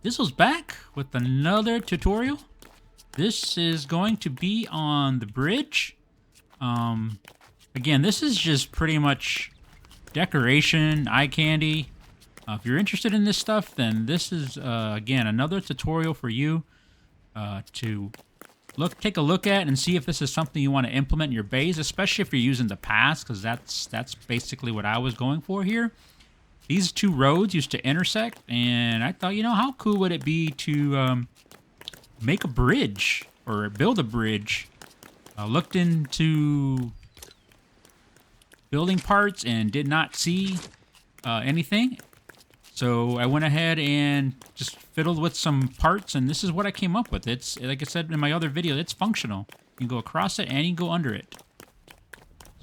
Diesel's back with another tutorial. This is going to be on the bridge. Again, this is just pretty much decoration, eye candy. If you're interested in this stuff, then this is, again, another tutorial for you to take a look at and see if this is something you want to implement in your base, especially if you're using the pass, because that's basically what I was going for here. These two roads used to intersect, and I thought, you know, how cool would it be to make a bridge or build a bridge? Looked into building parts and did not see anything. So I went ahead and just fiddled with some parts, and this is what I came up with. It's, like I said in my other video, it's functional. You can go across it and you can go under it.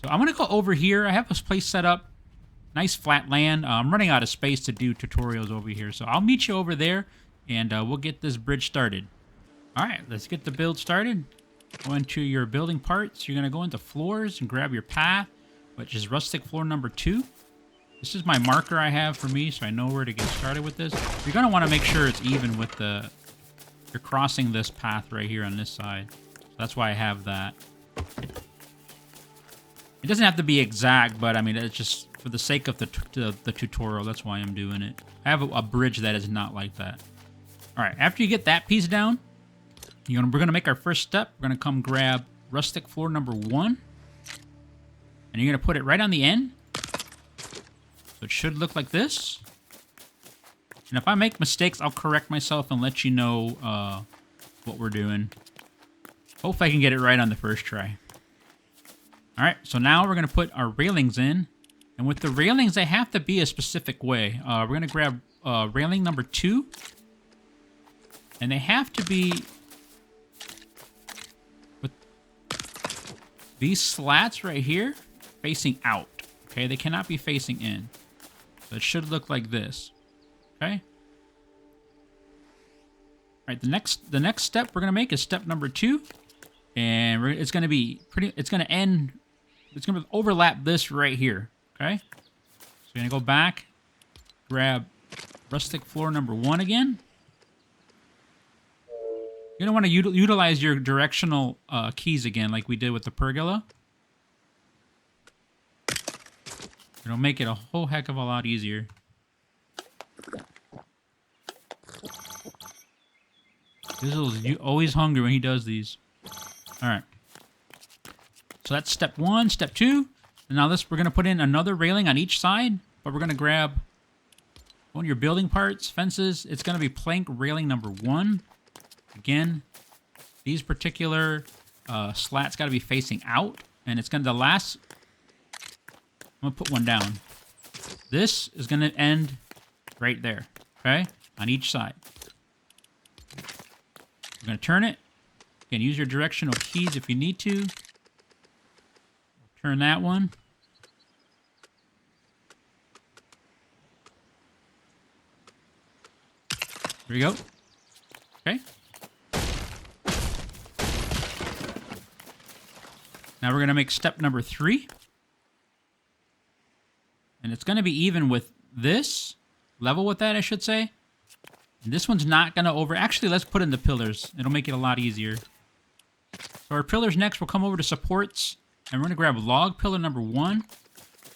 So I'm going to go over here. I have this place set up. Nice flat land. I'm running out of space to do tutorials over here, so I'll meet you over there, and we'll get this bridge started. All right, let's get the build started. Go into your building parts. You're going to go into floors and grab your path, which is rustic floor number 2. This is my marker I have for me, so I know where to get started with this. You're going to want to make sure it's even with the... You're crossing this path right here on this side. So that's why I have that. It doesn't have to be exact, but I mean, it's just for the sake of the tutorial. That's why I'm doing it. I have a bridge that is not like that. All right, after you get that piece down, we're going to make our first step. We're going to come grab rustic floor number 1. And you're going to put it right on the end. So it should look like this. And if I make mistakes, I'll correct myself and let you know what we're doing. Hopefully I can get it right on the first try. All right, so now we're going to put our railings in. And with the railings, they have to be a specific way. We're going to grab railing number 2. And they have to be with these slats right here facing out. Okay, they cannot be facing in. So it should look like this. Okay? All right, the next step we're going to make is step number 2. And it's going to be it's going to overlap this right here. Okay? So you're going to go back, grab rustic floor number 1 again. You're going to want to utilize your directional keys again, like we did with the pergola. It'll make it a whole heck of a lot easier. Dizzle's always hungry when he does these. Alright. So that's step 1, step 2. And now we're going to put in another railing on each side, but we're going to grab one of your building parts, fences. It's going to be plank railing number 1. Again, these particular slats got to be facing out, and it's going to, I'm going to put one down. This is going to end right there, okay, on each side. We're going to turn it. Again, use your directional keys if you need to. Turn that one. There we go. Okay. Now we're going to make step number 3. And it's going to be even with this. Level with that, I should say. And this one's not going to Actually, let's put in the pillars. It'll make it a lot easier. So our pillars next, we'll come over to supports. And we're going to grab log pillar number 1.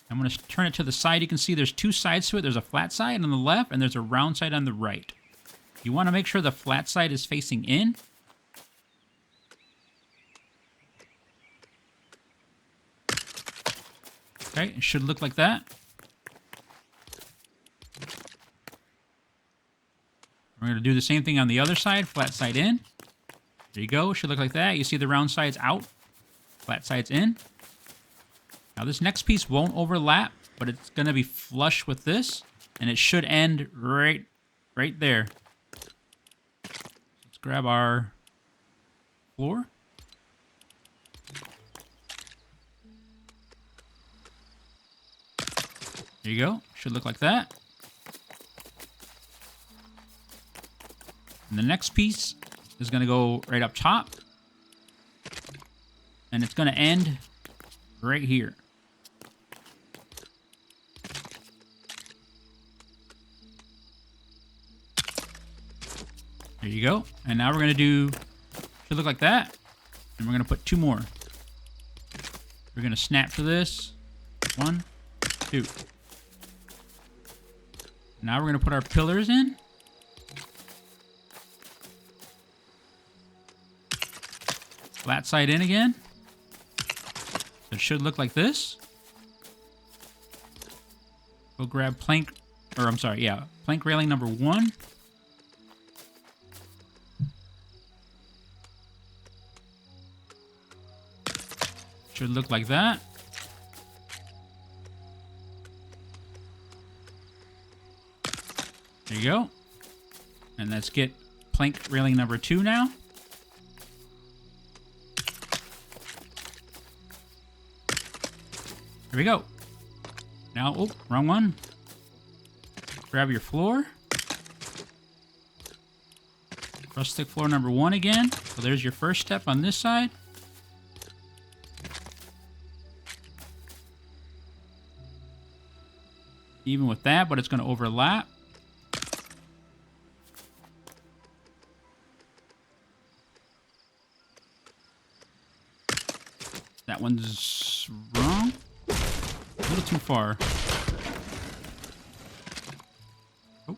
I'm going to turn it to the side. You can see there's 2 sides to it. There's a flat side on the left, and there's a round side on the right. You want to make sure the flat side is facing in. Okay, it should look like that. We're going to do the same thing on the other side, flat side in. There you go, it should look like that. You see the round side's out, flat side's in. Now this next piece won't overlap, but it's going to be flush with this, and it should end right there. Let's grab our floor. There you go, should look like that. And the next piece is going to go right up top. And it's going to end right here. There you go. And now we're gonna do, should look like that. And we're gonna put 2 more. We're gonna snap to this. 1, 2. Now we're gonna put our pillars in. Flat side in again. So it should look like this. Go grab plank, or I'm sorry, yeah, plank railing number 1. Should look like that. There you go. And let's get plank railing number 2 now. Here we go. Now, oh, wrong one. Grab your floor. Rustic floor number 1 again. So there's your first step on this side. Even with that, but it's going to overlap. That one's wrong. A little too far. Oh.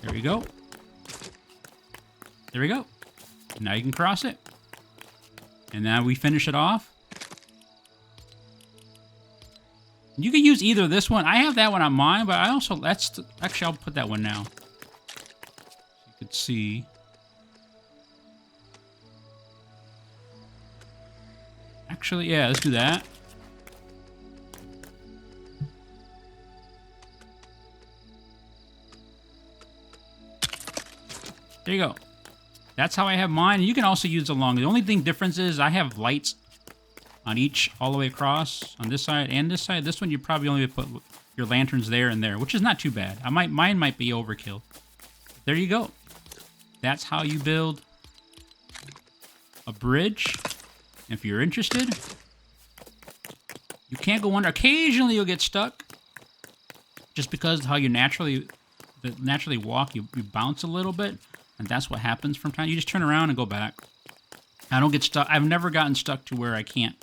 There we go. There we go. Now you can cross it. And now we finish it off. You can use either this one. I have that one on mine, but I also, actually I'll put that one now. So you could see. Actually, yeah, let's do that. There you go. That's how I have mine. You can also use along. The only thing difference is I have lights on each all the way across on this side and this side. This one you probably only put your lanterns there and there, which is not too bad. Mine might be overkill. There you go. That's how you build a bridge. If you're interested, you can't go under. Occasionally you'll get stuck, just because of how you naturally walk. You bounce a little bit. And that's what happens from time. You just turn around and go back. I don't get stuck. I've never gotten stuck to where I can't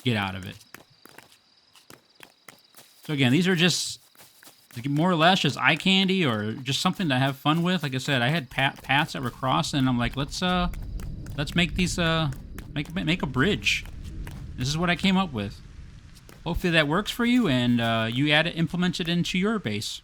get out of it. So again, these are just more or less just eye candy or just something to have fun with. Like I said, I had paths that were crossed, and I'm like, let's make these make a bridge. This is what I came up with. Hopefully that works for you, and you implement it into your base.